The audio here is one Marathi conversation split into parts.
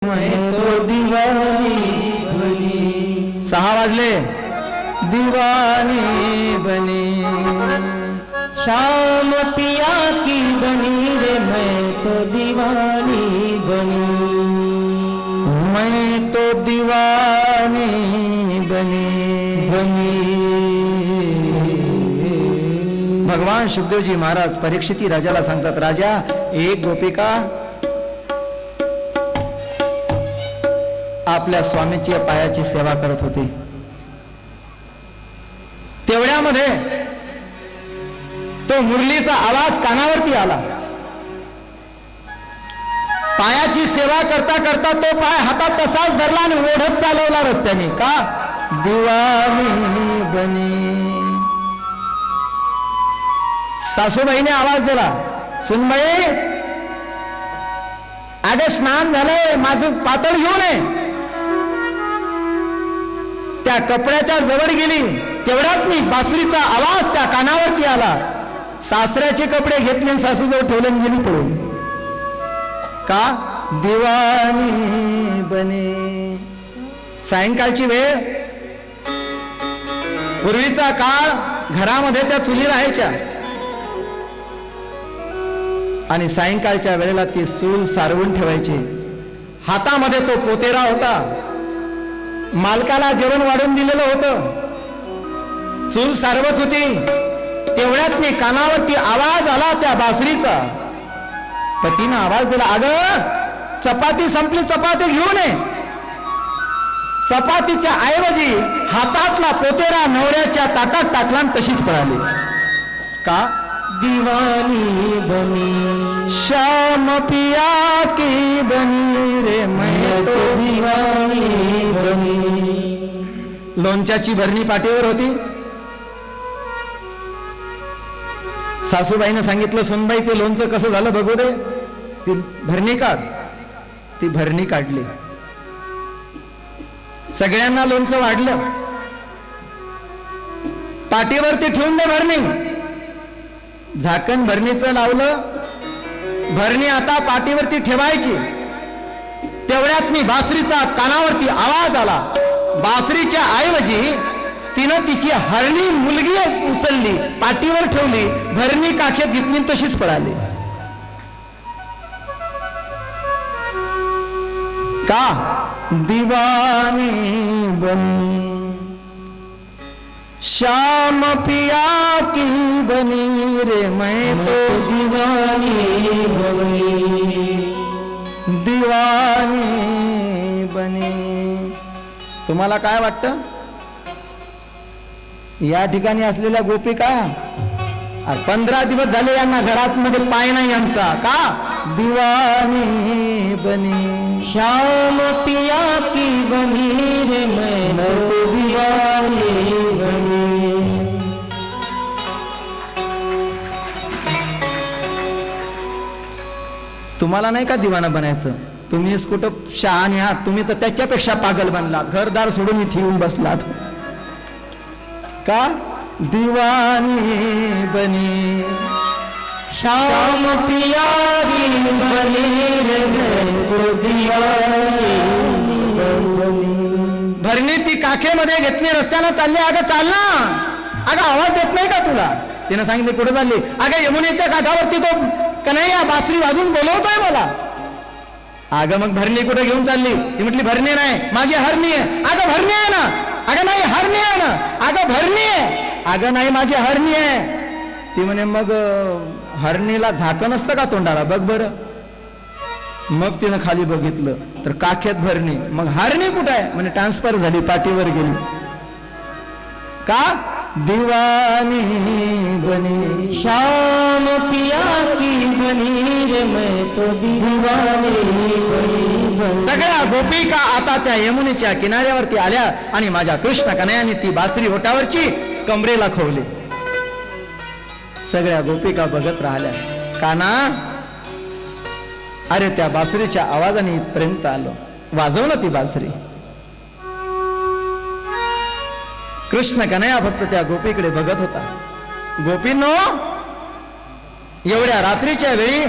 मैं तो दीवानी बनी। 6 वाजले। दीवानी बनी शाम पिया की बनी रे, मैं तो दीवानी बनी। मैं तो दीवानी बनी। भगवान शुकदेवजी महाराज परीक्षिती राजाला सांगतात, राजा एक गोपिका आपल्या स्वामीची पायाची सेवा करत होती। तेवढ्यामध्ये तो मुरलीचा आवाज कानावरती आला। पायाची सेवा करता करता तो पाय हातात तसाच धरला आणि ओढत चालवला रस्त्याने। का? दीवानी बनी। सासूबाईने आवाज दिला, सुनबाई अगं स्नान झालंय, माझं पातळ घेऊन ये। त्या कपड्याच्या जवळ गेली, तेवढ्यात मी बासरीचा आवाज त्या कानावरती आला। सासऱ्याचे कपडे घेतले, सासूजवळ ठेवले, गेली पळून। का? दीवानी बनी। सायंकाळची वेळ, पूर्वीचा काळ, घरामध्ये त्या चुली राहायच्या आणि सायंकाळच्या वेळेला ती चूल सारवून ठेवायची। हातामध्ये तो पोतेरा होता, मालकाला जेवण वाढून दिलेलं होतं। चूल सारवत होती, तेवढ्यात मी कानावरती आवाज आला त्या बासरीचा। पतीनं आवाज दिला, अगं चपाती संपली, चपाती घेऊन ये। चपातीच्या ऐवजी हातातला पोतेरा नवऱ्याच्या ताटात टाकला आणि तशीच पळाली। का? दीवानी बनी श्याम पिया की बनी रे, मैं तो दीवानी बनी। लोणच्याची भरणी पाठीवर होती। सासूबाईनं सांगितलं, सुनबाई ते लोणचं कसं झालं बघू दे, ती भरणी काढ। ती भरणी काढली, सगळ्यांना लोणचं वाढलं। पाठीवरती ठेवून दे भरणी, झाकण भरणीचं लावलं। भरणी आता पाठीवरती ठेवायची, तेवढ्यात मी बासरीचा कानावरती आवाज आला। बासरीच्या ऐवजी तिनं तिची हरणी मुलगी उचलली, पाठीवर ठेवली, भरणी काखेत घेतली, तशीच पळाली। का? दीवानी बनी श्याम पिया की बनी रे, मैं तो दीवानी बनी। दीवानी बनी। तुम्हाला काय वाटतं? या ठिकाणी असलेल्या गोपिका 15 दिवस झाले यांना घरात मध्ये पाय नाही यांचा। का? दीवानी बनी शाम पिया की बनी रे, मैं तो दीवानी बनी। तुम्हाला नाही का दिवाना बनायचं? तुम्हीच कुठं शहाणे आहात, तुम्ही तर त्याच्यापेक्षा पागल बनलात, घरदार सोडून इथे येऊन बसलात। का? दीवानी बनी शाम पिया की बनी रे, मैं तो दीवानी बनी। भरणी ती काखेमध्ये घेतली, रस्त्यानं चालली। अगं चाल ना, अगं आवाज देत नाही का तुला? तिनं सांगितले, कुठं चालली? अगं यमुनेच्या काठावरती तो कन्हैया बासरी वाजून बोलवतोय मला। अगं मग भरणी कुठे घेऊन चालली? ती म्हटली, भरणी नाही, माझी हरणी आहे। अगं भरणी आहे ना? अगं नाही, हरणी आहे ना? अगं भरणी आहे। अगं नाही, माझी हरणी आहे। ती म्हणे, मग हरणीला झाकण असतं का तोंडाला, बघ बरं। मग तिनं खाली बघितलं तर काखेत भरणी। मग हरणी कुठं आहे? म्हणे ट्रान्सफर झाली, पाठीवर गेली। का? दीवानी बनी शाम पिया की बनी रे, मैं तो दीवानी बनी। सगळ्या गोपिका आता त्या यमुनेच्या किनाऱ्यावरती आल्या आणि माझ्या कृष्ण कन्हैयाने ती बासरी ओठावरची कमरेला खोवली। सगळ्या गोपिका बघत राहिल्या। काना, अरे त्या बासरीच्या आवाजाने इथपर्यंत आलो, वाजवलं ती बासरी। कृष्ण कन्हैया फक्त त्या गोपीकडे बघत होता। गोपींनो, एवढ्या रात्रीच्या वेळी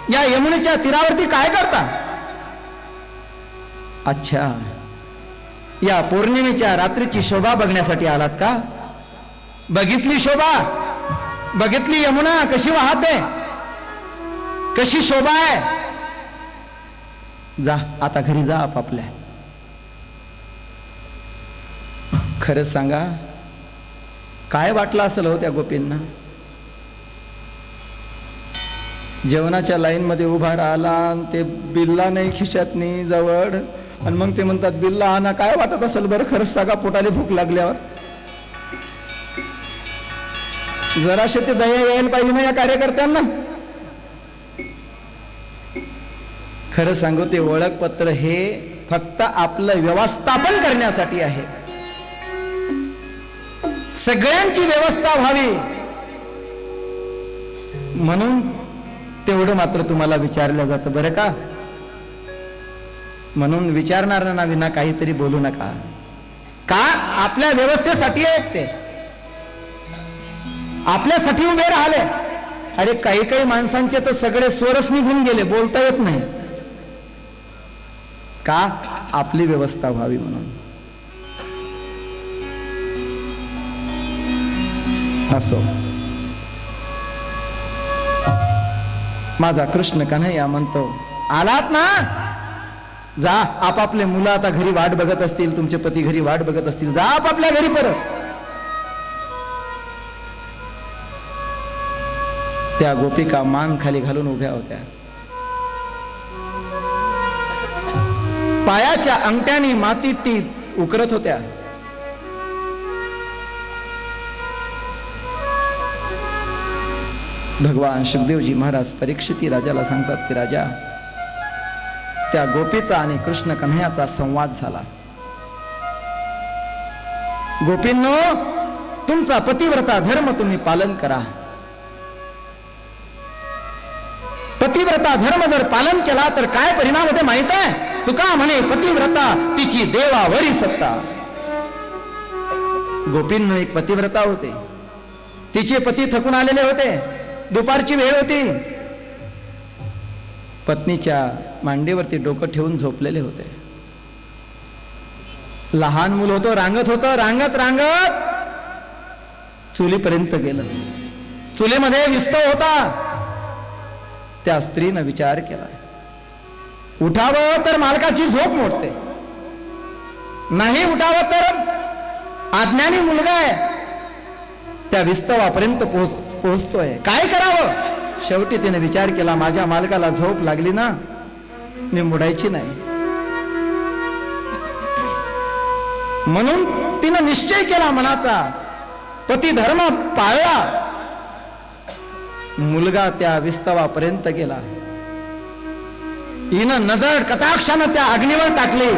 या यमुनेच्या तीरावरती काय करता? अच्छा, या पौर्णिमेच्या रात्रीची शोभा बघण्यासाठी आलात का? बघितली शोभा? बघितली यमुना कशी वाहते, कशी शोभा आहे? जा आता घरी जा आपापल्या. खरं सांगा, काय वाटलं असेल हो त्या गोपींना? जेवणाच्या लाईन मध्ये उभा राहिला, ते बिल्ला नाही खिशात नाही जवळ, आणि मग ते म्हणतात बिल्ला आणा. काय वाटत असेल बरं? खरंच सांगा, पोटाला भूक लागल्यावर जराशे ते दया यायला पाहिजे ना या कार्यकर्त्यांना. खरं सांगू, ते ओळखपत्र हे फक्त आपलं व्यवस्थापन करण्यासाठी आहे. सगळ्यांची व्यवस्था व्हावी म्हणून तेवढं मात्र तुम्हाला विचारलं जातं बरं का. म्हणून विचारणाऱ्यांना विना काहीतरी बोलू नका. का? आपल्या व्यवस्थेसाठी आहेत ते, आपल्यासाठी उभे राहिले. अरे काही काही माणसांचे तर सगळे स्वरच निघून गेले, बोलता येत नाही. का? आपली व्यवस्था व्हावी म्हणून. असो, माझा कृष्ण कन्हैया म्हणतो, आलात ना, जा. आपापले मुलं आता घरी वाट बघत असतील, तुमचे पती घरी वाट बघत असतील, जा आपापल्या घरी परत. त्या गोपिका मान खाली घालून उभ्या होत्या. पायाच्या अंगठ्यानी मातीत ती उकरत होत्या. भगवान सुखदेवजी महाराज परीक्षिती राजाला सांगतात की राजा, त्या गोपीचा आणि कृष्ण कन्हैयाचा संवाद झाला. गोपींनो, तुमचा पतिव्रता धर्म तुम्ही पालन करा. पतिव्रता धर्म जर पालन केला तर काय परिणाम होते माहित आहे? तुका म्हणे पतिव्रता तिची देवावरी सत्ता. गोपींनो एक पतिव्रता होते. तिचे पती थकून आलेले होते. दुपारची वेळ होती. पत्नीच्या मांडीवरती डोकं ठेवून झोपलेले होते. लहान मुल होतं, रांगत होतं. रांगत रांगत चुलीपर्यंत गेलं. चुलीमध्ये विस्तव होता. त्या स्त्रीनं विचार केला, उठावं तर मालकाची झोप मोडते, नाही उठावं तर अज्ञानी मुलगा आहे, त्या विस्तवापर्यंत पोहोचतोय, काय करावं? शेवटी तिने विचार केला, माझ्या मालकाला झोप लागली ना, मी मोडायची नाही. म्हणून तिनं निश्चय केला मनाचा, पती धर्म पाळला. मुलगा त्या विस्तवापर्यंत गेला. हिनं नजर कटाक्षानं त्या अग्नीवर टाकली.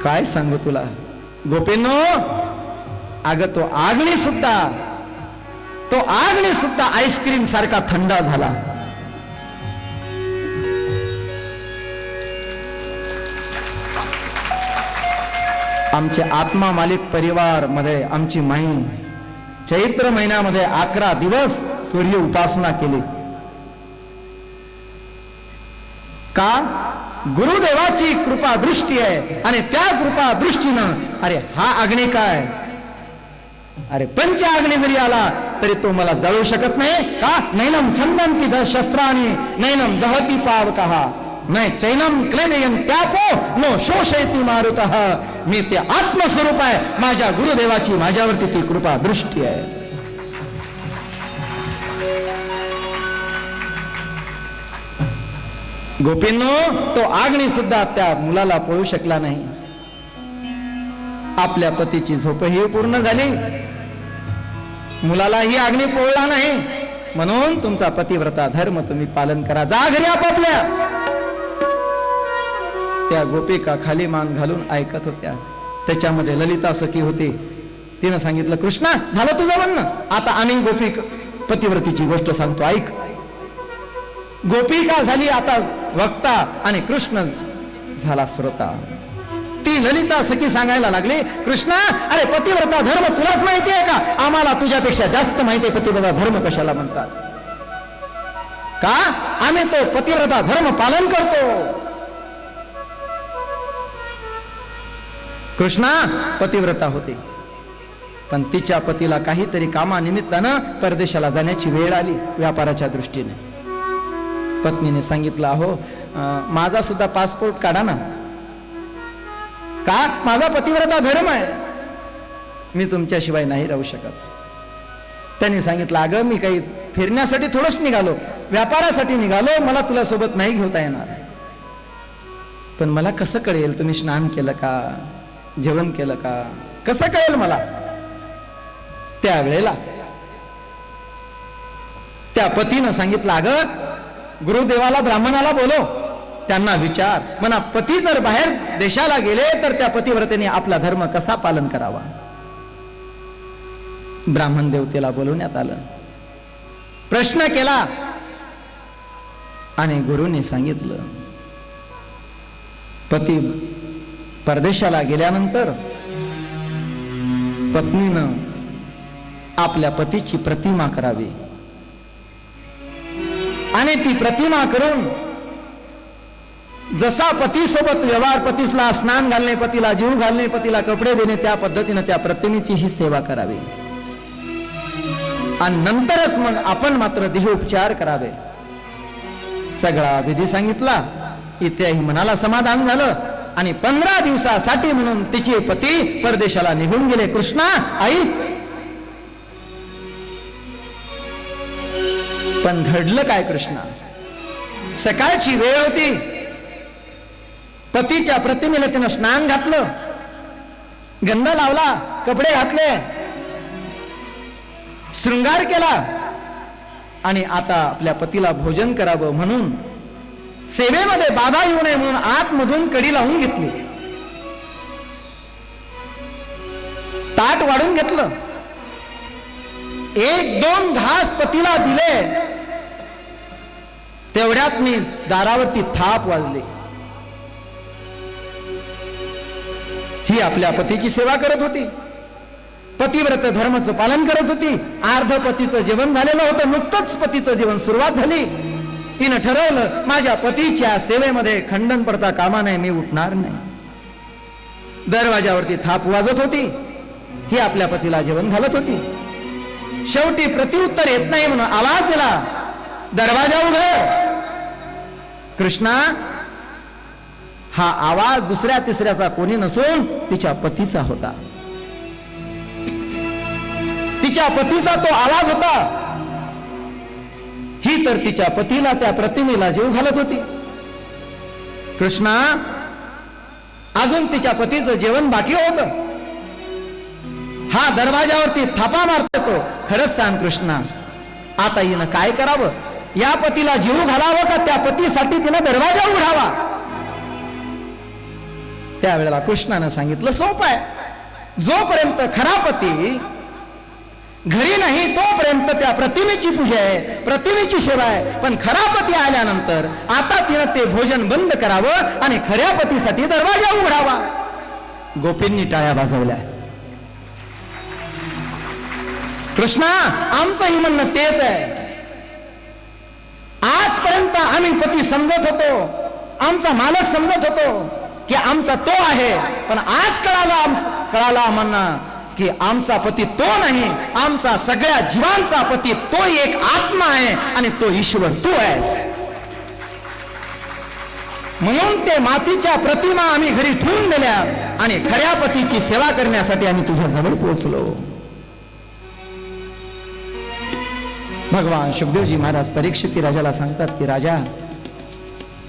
काय सांगू तुला गोपींनो, अगं तो आग्नी सुद्धा आईस्क्रीम सारखा थंड झाला. आमचे आत्मा मालिक परिवार मध्ये आमची माई चैत्र महिन्यामध्ये 11 दिवस सूर्य उपासना केली. का? गुरुदेवाची कृपा दृष्टी आहे आणि त्या कृपा दृष्टीनं अरे हा अग्नी काय, अरे पंच अग्नी जरी आला तरी तो मला जळू शकत नाही. का? नैनम छंदंती शस्त्राणी नैनम दहती पावकः नाही चैनम क्लेदयन त्यापो नो शोषयती मारुतः. मी ते आत्मस्वरूप आहे. माझ्या गुरुदेवाची माझ्यावरती ती कृपा दृष्टी आहे. गोपींनो, तो अग्नी सुद्धा त्या मुलाला पळू शकला नाही. आपल्या पतीची झोपही पूर्ण झाली, मुलालाही अग्नी पोळला नाही. म्हणून तुमचा पतिव्रता धर्म तुम्ही पालन करा. जा घरी आपापल्या. त्या गोपिका खाली मान घालून ऐकत होत्या. त्याच्यामध्ये ललिता सखी होती. तिनं सांगितलं, कृष्णा झालं तुझं म्हणणं, आता आम्ही गोपी पतिव्रतीची गोष्ट सांगतो, ऐक. गोपिका झाली आता वक्ता आणि कृष्ण झाला श्रोता. ती ललिता सखी सांगायला लागली, कृष्णा अरे पतिव्रता धर्म तुलाच माहिती आहे का? आम्हाला तुझ्यापेक्षा जास्त माहिती आहे पतिव्रता धर्म कशाला म्हणतात. का? आम्ही तो पतिव्रता धर्म पालन करतो. कृष्णा पतिव्रता होती, पण तिच्या पतीला काहीतरी कामानिमित्तानं परदेशाला जाण्याची वेळ आली व्यापाराच्या दृष्टीने. पत्नीने सांगितलं, अहो माझा सुद्धा पासपोर्ट काढा ना. का? माझा पतिव्रता धर्म आहे, मी तुमच्याशिवाय नाही राहू शकत. त्यांनी सांगितलं, अगं मी काही फिरण्यासाठी थोडंच निघालो, व्यापारासाठी निघालो, मला तुला सोबत नाही घेता येणार. पण मला कसं कळेल तुम्ही स्नान केलं का, जेवण केलं का, कसं कळेल मला? त्यावेळेला त्या पतीनं सांगितलं, अगं गुरुदेवाला ब्राह्मणाला बोलव, त्यांना विचार म्हणा, पती जर बाहेर देशाला गेले तर त्या पतिव्रतेने आपला धर्म कसा पालन करावा. ब्राह्मण देवतेला बोलवण्यात आलं, प्रश्न केला आणि गुरुने सांगितलं, पती परदेशाला गेल्यानंतर पत्नीनं आपल्या पतीची प्रतिमा करावी आणि ती प्रतिमा करून जसा पतीसोबत व्यवहार, पतीला स्नान घालणे, पतीला जीव घालणे, पतीला कपडे देणे, त्या पद्धतीने त्या प्रतिमेची ही सेवा करावी आणि नंतरच मग आपण मात्र देहोपचार करावे. सगळा विधी सांगितला. इथेही मनाला समाधान झालं आणि 15 दिवसासाठी म्हणून तिचे पती परदेशाला निघून गेले. कृष्णा ऐक, पण घडलं काय कृष्णा? सकाळची वेळ होती, पतीच्या प्रतिमेला तिनं स्नान घातलं, गंध लावला, कपडे घातले, शृंगार केला आणि आता आपल्या पतीला भोजन करावं म्हणून सेवेमध्ये बाधा येऊ नये म्हणून आतमधून कडी लावून घेतली, ताट वाढून घेतलं, 1-2 घास पतीला दिले, तेवढ्यात मी दारावरती थाप वाजली. ही आपल्या पतीची सेवा करत होती, पतिव्रत धर्माचं पालन करत होती. अर्ध पतीचं जेवण झालेलं होतं, नुकतंच पतीचं जेवण सुरुवात झाली. तिनं ठरवलं, माझ्या पतीच्या सेवेमध्ये खंडन पडता कामा नये, मी उठणार नाही. दरवाजावरती थाप वाजत होती, ही आपल्या पतीला जेवण घालत होती. शेवटी प्रत्युत्तर येत नाही म्हणून आवाज दिला, दरवाजा उघड. कृष्णा, हा आवाज दुसऱ्या तिसऱ्याचा कोणी नसून तिच्या पतीचा होता. तिच्या पतीचा तो आवाज होता. ही तर तिच्या पतीला, त्या प्रतिमेला जीव घालत होती. कृष्णा, अजून तिच्या पतीचं जेवण बाकी होतं. हा दरवाजावरती थापा मारतो. खरंच सांग कृष्णा, आता हिनं काय करावं? या पतीला जीव घालावं का त्या पतीसाठी तिनं दरवाजा उघडावा? त्यावेळेला कृष्णानं सांगितलं, सोपं आहे. जोपर्यंत खरा पती घरी नाही तोपर्यंत त्या प्रतिमेची पूजा आहे, प्रतिमेची सेवा आहे. पण खरा पती आल्यानंतर आता तिनं ते भोजन बंद करावं आणि खऱ्या पतीसाठी दरवाजा उघडावा. गोपींनी टाळ्या वाजवल्या. कृष्णा, आमचंही म्हणणं तेच आहे. आजपर्यंत आम्ही पती समजत होतो, आमचा मालक समजत होतो की आमचा तो आहे, पण आज कळाला आम्हाला की आमचा पती तो नाही, आमचा सगळ्या जीवांचा पती तो एक आत्मा आहे आणि तो ईश्वर तू आहेस. म्हणून ते मातीच्या प्रतिमा आम्ही घरी ठेवून दिल्या आणि खऱ्या पतीची सेवा करण्यासाठी आम्ही तुझ्या जवळ पोहोचलो. भगवान शुकदेवजी महाराज परीक्षित राजाला सांगतात की राजा,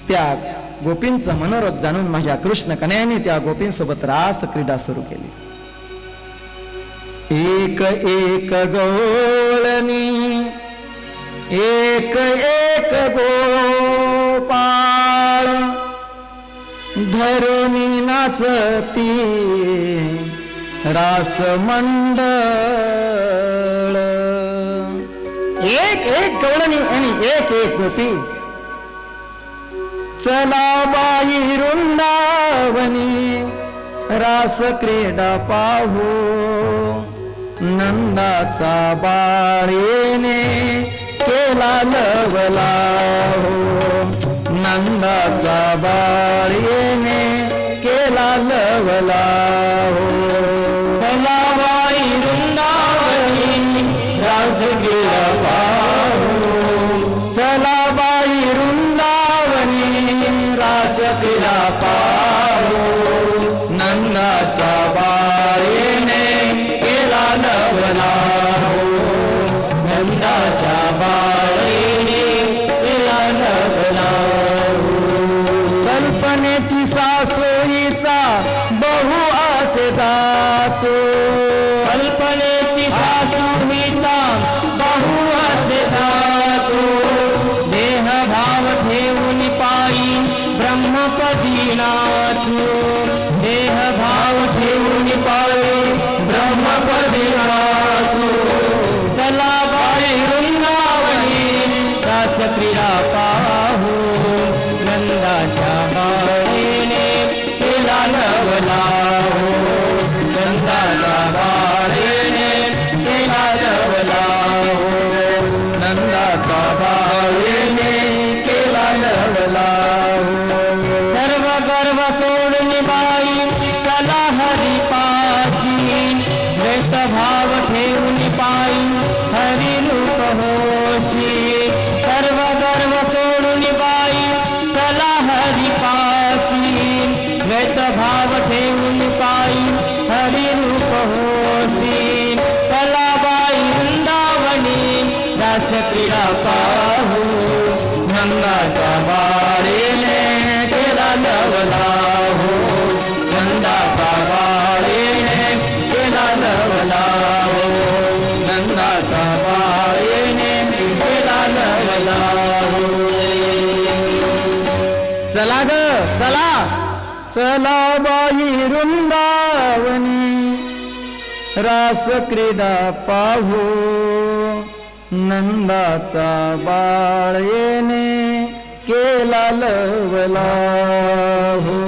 त्या गोपींचं मनोरथ जाणून माझ्या कृष्ण कन्हैयाने त्या गोपींसोबत रास क्रीडा सुरू केली. एक एक गवळणी, एक एक गोपाळ, धरुणी नाचती रास मंडळ. एक एक गवळणी आणि एक एक गोपी. चला बाई वृंदावनी रास क्रीडा पाहू, नंदाचा बाळेने केला लवला हो, नंदाचा बाळेने केला लवला रास क्रीडा पाहू नंदाच्या बाळेने केला नवला हो नंदाच्या बाळेने केला नवला कल्पनेची सासोईचा बहु असे जाचो कल्पनेची सासोईचा बहु असे जाचो देह भाव ठेवून पायी ब्रह्मपदी नाचो देह भाव ठेवून पायी ब्रह्मपदी नाचो चला बाई वृंदावनी रास क्रीडा पाहू नंदाच्या बाळेने केला नवला हो नंदाच्या बाळेने केला नवला हो नंदाच्या बाळेने केला नवला हो सर्व गर्व सोडून बाई चला हरिपासी द्वेष भाव ठेवून पायी हरिरूप होशी सर्व गर्व सोडून बाई चला हरिपासी द्वेष भाव ठेवून पायी हरिरूप होशी चला बाई वृंदावनी रास क्रीडा पाहू नंदाच्या बाळेने केला नवला हो नंदाच्या बाळेने केला नवला हो नंदाच्या बाळेने केला नवला हो चला ग चला चला बाई वृंदावनी रास क्रीडा पाहू नंदाचा बाळेने केला लवला हो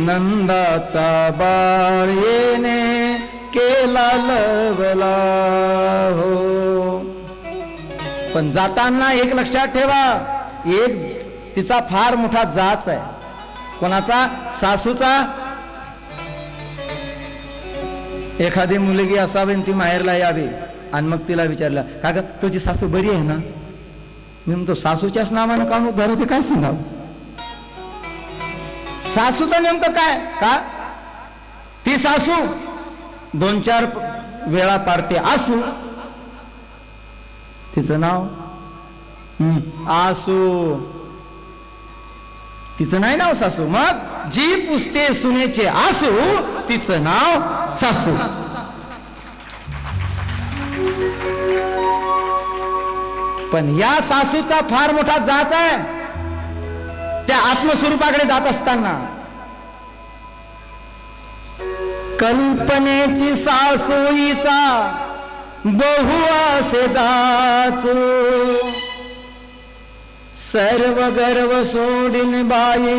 नंदाचा बाळेने केला लवला हो पण जाताना एक लक्षात ठेवा एक तिचा फार मोठा जाच आहे कोणाचा सासूचा एखादी मुलगी असावी ती माहेरला यावी आणि मग तिला विचारलं का ग तुझी सासू बरी आहे ना मी म्हणतो सासूच्याच नावानं का घर होते काय सांगावं सासूचं नेमकं काय का ती सासू 2-4 वेळा पारते आसू तिचं नाव आसू तिचं नाही नाव सासू मग जी पुसते सुनेचे आसू तिचं नाव सासू पण या सासूचा फार मोठा जाच आहे त्या आत्मस्वरूपाकडे जात असताना कल्पनेची सासूईचा बहु असे जाचू सर्व गर्व सोडीन बाई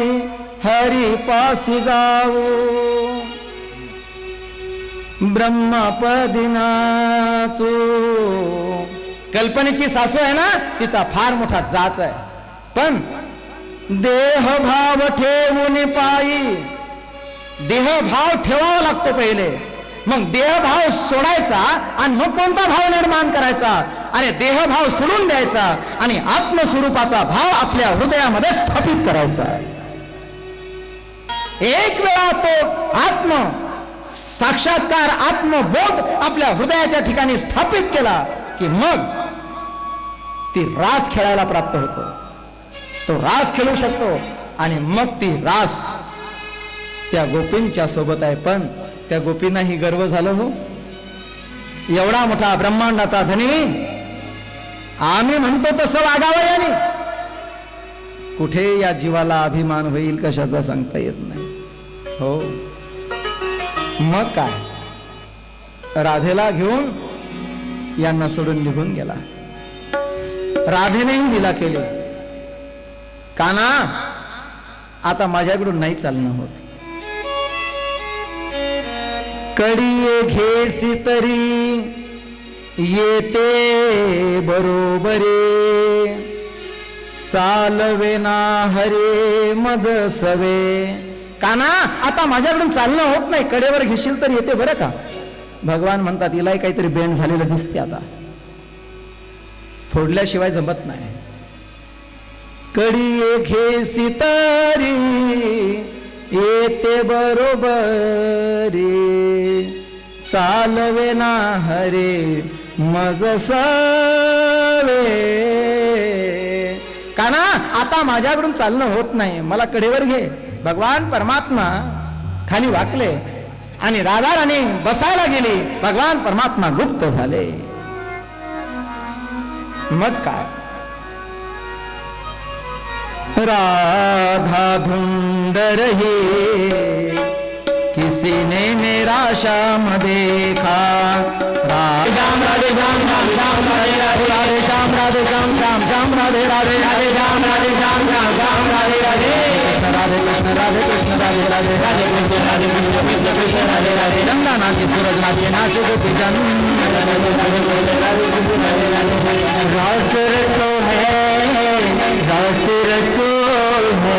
हरिपासी जाऊ ब्रह्मपदी नाचू कल्पनेची सासू आहे ना तिचा फार मोठा जाच आहे पण देहभाव ठेवून पायी देहभाव ठेवावा लागतो पहिले मग देहभाव सोडायचा आणि मग कोणता भाव निर्माण करायचा आणि देहभाव सोडून द्यायचा आणि आत्मस्वरूपाचा भाव आपल्या हृदयामध्ये स्थापित करायचा एक वेळा तो आत्म साक्षात्कार आत्मबोध आपल्या हृदयाच्या ठिकाणी स्थापित केला की मग ती रास खेळायला प्राप्त होतो तो रास खेळू शकतो आणि मग ती रास त्या गोपींच्या सोबत आहे पण त्या गोपींनाही गर्व झालं हो एवढा मोठा ब्रह्मांडाचा धनी आम्ही म्हणतो तसं वागावं याने कुठे या जीवाला अभिमान होईल कशाचा सांगता येत नाही हो मग काय राधेला घेऊन यांना सोडून निघून गेला राधेनेही लीला केली काना आता माझ्याकडून नाही चालणं होत कडी घेसी तरी येते बरोबरे चालवे ना हरे मज सवे काना आता माझ्याकडून चालणं होत नाही कडेवर घेशील तर येते बरं का भगवान म्हणतात हिलाही काहीतरी बेंड झालेलं दिसते आता फोडल्याशिवाय जमत नाही कडी घे सितारी येते बरोबरी चालवे ना हरे मज सवे. काना आता माझ्याकडून चालणं होत नाही, मला कडेवर घे. भगवान परमात्मा खाली वाकले आणि राधा राणी बसायला गेली. भगवान परमात्मा गुप्त झाले. मग काय, राधा ढूंढ रही किसी ने मेरा श्याम देखा. श्याम राधे श्याम श्याम श्याम राधे राधे राधे श्याम राधे श्याम श्याम श्याम राधे राधे राधे श्याम राधे श्याम श्याम श्याम राधे राधे राधे कृष्ण राधे कृष्ण राधे राधे राधे कृष्ण राधे कृष्ण कृष्ण कृष्ण राधे राधे. रंगा नाचे सूरज नाचे नाचे गोपी जन रास रचो है रास रचो है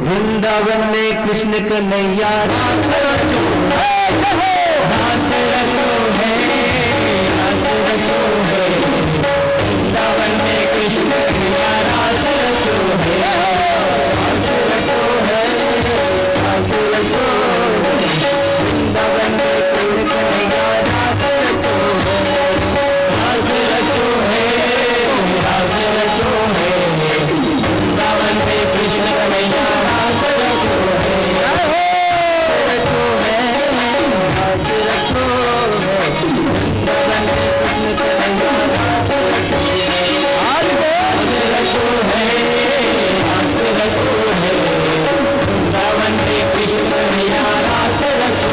वृंदावन में कृष्ण कन्हैया रास रचो है रास रचो है रास रचो है वृंदावन में कृष्ण कन्हैया रास रचो है रास रचो है रास रचो वृंदावन में कृष्ण कन्हैया रास रचो है रास रचो है रास रचो है वृंदावन में कृष्ण कन्हैया रास रचो है रचो है रास रचो है वृंदावन में कृष्ण कन्हैया रास रचो है रास रचो है रास रचो है वृंदावन में कृष्ण कन्हैया रास रचो है.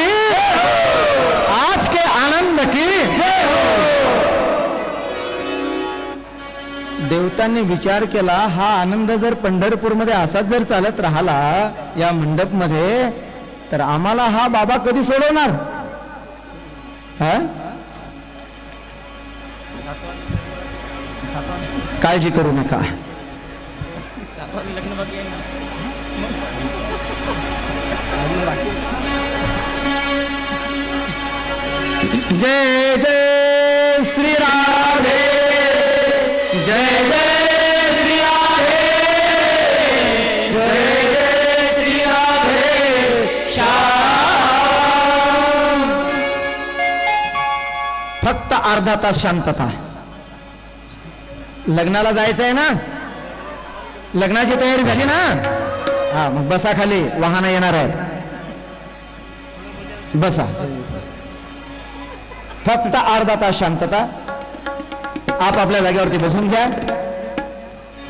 की, आज के आनंद की. देवतांनी विचार केला, हा आनंद जर पंढरपूरमध्ये असाच जर चालत राहिला या मंडप मध्ये, तर आम्हाला हा बाबा कधी सोडवणार. हा, काळजी करू नका. जय जय श्री राधे, जय जय श्री राधे, जय जय श्री राधे श्याम. फक्त अर्धा तास शांतता. लग्नाला जायचं आहे ना, लग्नाची तयारी झाली ना. हा, मग बसा खाली, वाहन येणार आहेत. बसा. फक्त अर्धा तास शांतता. आप आपल्या जागेवरती बसून घ्या.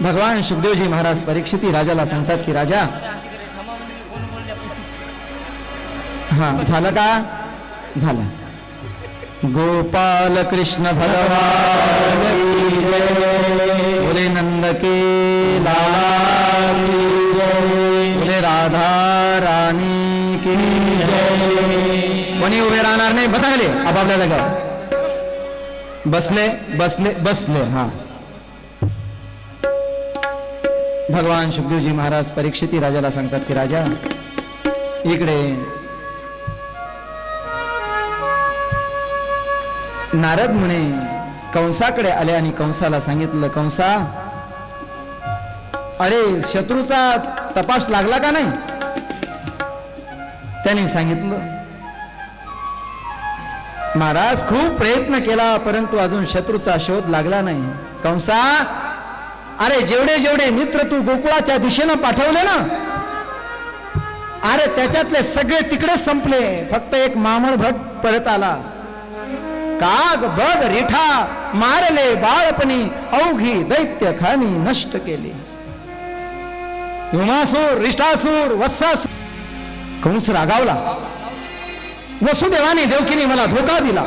भगवान सुखदेवजी महाराज परीक्षिती राजाला सांगतात की राजा, हा झालं का, झालं. गोपाल कृष्ण भगवान की जय, बोले नंद के लाल की जय, बोले राधा रानी की जय. कोणी उभे राहणार नाही. बसा खाली आपापल्या जागेवर. बसले बसले बसले. हा, भगवान सुखदेवजी महाराज परीक्षिती राजाला सांगतात की राजा, इकडे. नारद मुनी कंसाकडे आले आणि कंसाला सांगितलं, कंसा, अरे शत्रूचा तपास लागला का नाही. त्यांनी सांगितलं, महाराज खूप प्रयत्न केला परंतु अजून शत्रूचा शोध लागला नाही. कंसा, अरे जेवढे जेवढे मित्र तू गोकुळाच्या दिशेनं पाठवले ना, अरे त्याच्यातले सगळे तिकडे संपले. फक्त एक मामळ भट परत आला. काग बग रिठा मारले बाळपणी, अवघी दैत्य खानी नष्ट केली. उमासूर, रिष्ठासूर, वत्सासूर. कंस रागावला. वसुदेवाने देवकीने मला धोका दिला.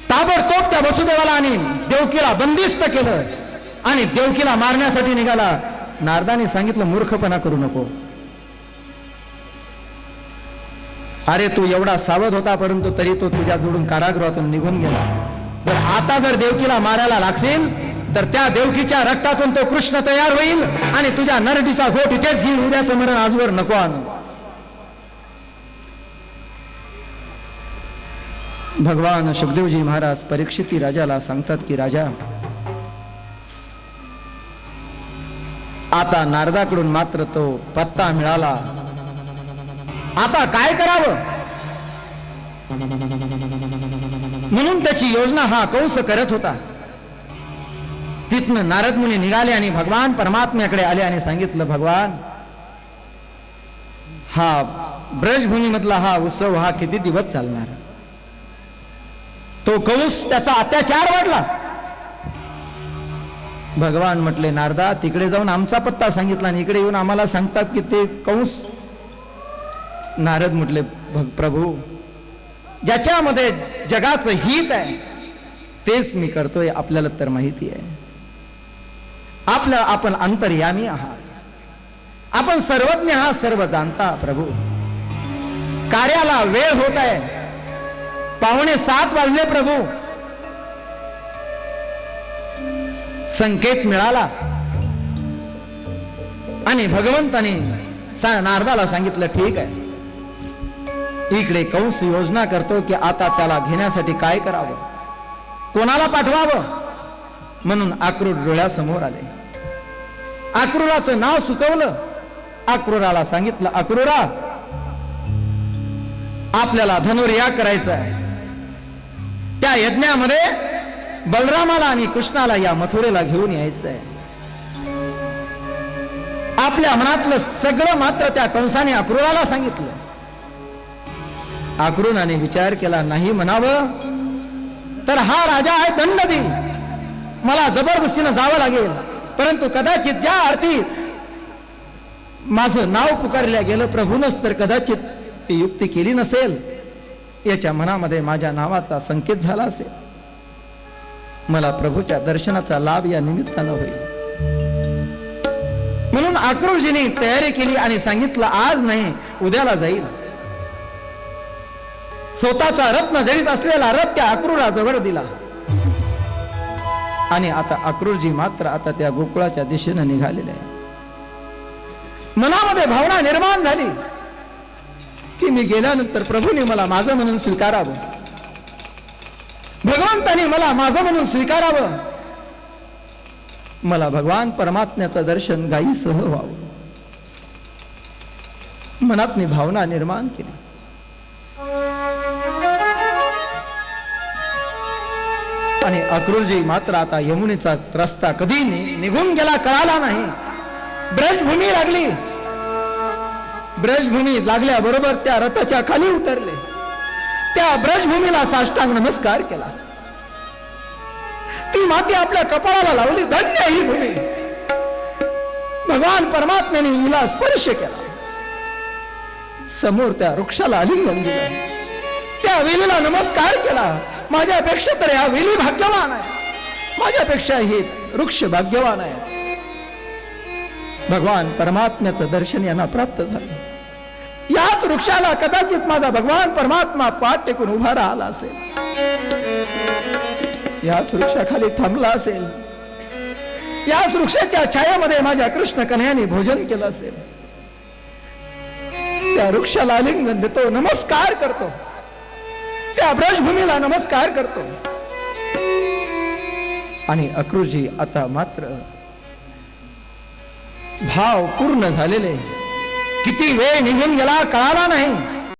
ताबडतोब त्या वसुदेवाला आणि देवकीला बंदिस्त केलं आणि देवकीला मारण्यासाठी निघाला. नारदाने सांगितलं, मूर्खपणा करू नको. अरे तू एवढा सावध होता परंतु तरी तो तुझ्या जोडून कारागृहातून निघून गेला. जर आता जर देवकीला मारायला लागशील तर त्या देवकीच्या रक्तातून तो कृष्ण तयार होईल आणि तुझ्या नरडीचा घोट इथेच घेईल. उद्याचं मरण आजवर नको आणू. भगवान सुखदेवजी महाराज परीक्षिती राजाला सांगतात की राजा, आता नारदाकडून मात्र तो पत्ता मिळाला. आता काय करावं. म्हणून त्याची योजना हा कंस करत होता. तिथनं नारद मुनी निघाले आणि भगवान परमात्म्याकडे आले आणि सांगितलं, भगवान, हा ब्रजभूमी मधला हा उत्सव हा किती दिवस चालणार. तो कंस, त्याचा अत्याचार वाढला. भगवान म्हटले, नारदा, तिकडे जाऊन आमचा पत्ता सांगितला आणि इकडे येऊन आम्हाला सांगतात की ते कंस. नारद म्हटले, प्रभू, ज्याच्यामध्ये जगाचं हित आहे तेच मी करतोय. आपल्याला तर माहिती आहे, आपण अंतर्यामी आहात. आपण सर्वज्ञ आहात, सर्व जाणता. प्रभू, कार्याला वेळ होत आहे. 6:45 वाजले. प्रभू, संकेत मिळाला आणि भगवंताने नारदाला सांगितलं, ठीक आहे. इकडे कंस योजना करतो की आता त्याला घेण्यासाठी काय करावं, कोणाला पाठवावं. म्हणून अक्रूर डोळ्यासमोर आले. अक्रूराचं नाव सुचवलं. अक्रूराला सांगितलं, अक्रूरा, आपल्याला धनुर्याग करायचं आहे. त्या यज्ञामध्ये बलरामाला आणि कृष्णाला या मथुरेला घेऊन यायचं आहे. आपल्या मनातलं सगळं मात्र त्या कंसाने अक्रूराला सांगितलं. अक्रूराने विचार केला, नाही म्हणावं तर हा राजा आहे, दंड देईल. मला जबरदस्तीनं जावं लागेल. परंतु कदाचित ज्या अर्थी माझं नाव पुकारल्या गेलं प्रभूनच तर कदाचित ती युक्ती केली नसेल, याच्या मनामध्ये माझ्या नावाचा संकेत झाला असेल. मला प्रभूच्या दर्शनाचा लाभ या निमित्तानं होईल. म्हणून आक्रोशीने तयारी केली आणि सांगितलं आज नाही उद्याला जाईल. स्वतःचा रत्न जडीत असलेला रथ त्या अक्रूराजवळ दिला आणि आता अक्रूरजी मात्र आता त्या गोकुळाच्या दिशेने निघालेले आहे. मनामध्ये भावना निर्माण झाली की मी गेल्यानंतर प्रभूने मला माझं म्हणून स्वीकारावं, भगवंताने मला माझं म्हणून स्वीकारावं, मला भगवान परमात्म्याचं दर्शन गायीसह व्हावं. मनातनी भावना निर्माण केली. आणि अक्रूरजी मात्र आता यमुनेचा रस्ता कधी निघून गेला कळाला नाही. ब्रजभूमी लागली. ब्रजभूमी लागल्याबरोबर त्या रथाच्या खाली उतरले. त्या ब्रजभूमीला साष्टांग नमस्कार केला. ती माती आपल्या कपाळाला लावली. धन्य ही भूमी. भगवान परमात्म्याने हिला स्पर्श केला. समोर त्या वृक्षाला आलिंगन दिलं. त्या वेलीला नमस्कार केला. माझ्यापेक्षा तर ह्या वेली भाग्यवान आहे, माझ्यापेक्षा हे वृक्ष भाग्यवान आहे. भगवान परमात्म्याचं दर्शन यांना प्राप्त झालं. याच वृक्षाला कदाचित माझा भगवान परमात्मा पाठ टेकून उभा राहिला असेल, याच वृक्षाखाली थांबला असेल, याच वृक्षाच्या छायामध्ये माझ्या कृष्ण कन्हैयाने भोजन केलं असेल. त्या वृक्षाला आलिंगन देतो, नमस्कार करतो, त्या ब्रजभूमीला नमस्कार करतो. आणि अक्रूरजी आता मात्र भाव पूर्ण झालेले. किती वेळ निघून गेला कळाला नाही.